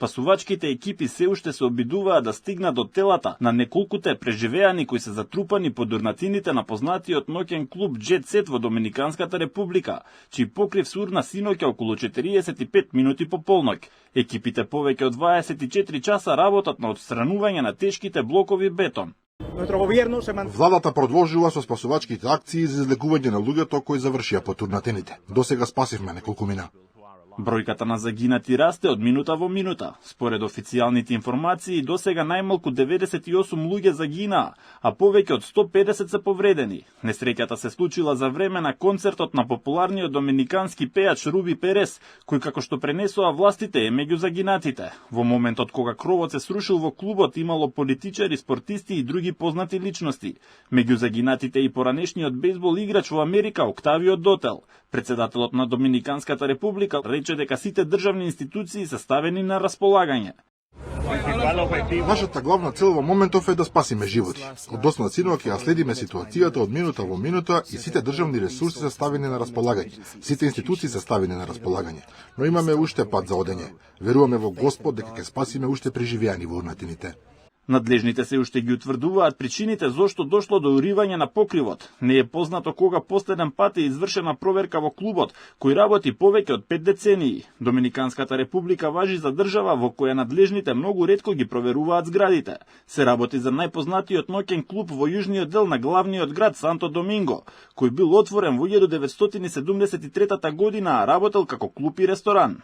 Спасувачките екипи се уште се обидуваат да стигнат до телата на неколкуте преживеани кои се затрупани под урнатините на познатиот ноќен клуб Jet Set во Доминиканската република, чиј покрив се урна синоќа околу 45 минути по полноќ. Екипите повеќе од 24 часа работат на отстранување на тешките блокови бетон. Владата продолжува со спасувачките акции за излекување на луѓето кои завршија по урнатините. Досега спасивме неколкумина. Бројката на загинати расте од минута во минута. Според официјалните информации, досега најмалку 98 луѓе загинаа, а повеќе од 150 се повредени. Несреќата се случила за време на концертот на популарниот доминикански пејач Руби Перес, кој како што пренесоа властите е меѓу загинатите. Во моментот кога кровот се срушил во клубот, имало политичари, спортисти и други познати личности. Меѓу загинатите и поранешниот бейсбол играч во Америка Октавио Дотел. Председателот на Доминиканската република рече дека сите државни институции се ставени на располагање. Нашата главна цел во моментов е да спасиме животи. Од доснат синоќ ја следиме ситуацијата од минута во минута и сите државни ресурси се ставени на располагање. Сите институции се ставени на располагање. Но имаме уште пат за одење. Веруваме во Господ дека ќе спасиме уште преживеани во урнатините. Надлежните се уште ги утврдуваат причините зошто дошло до уривање на покривот. Не е познато кога последен пат е извршена проверка во клубот, кој работи повеќе од 5 децении. Доминиканската република важи за држава во која надлежните многу ретко ги проверуваат зградите. Се работи за најпознатиот ноќен клуб во јужниот дел на главниот град Санто Доминго, кој бил отворен во 1973 година, а работел како клуб и ресторан.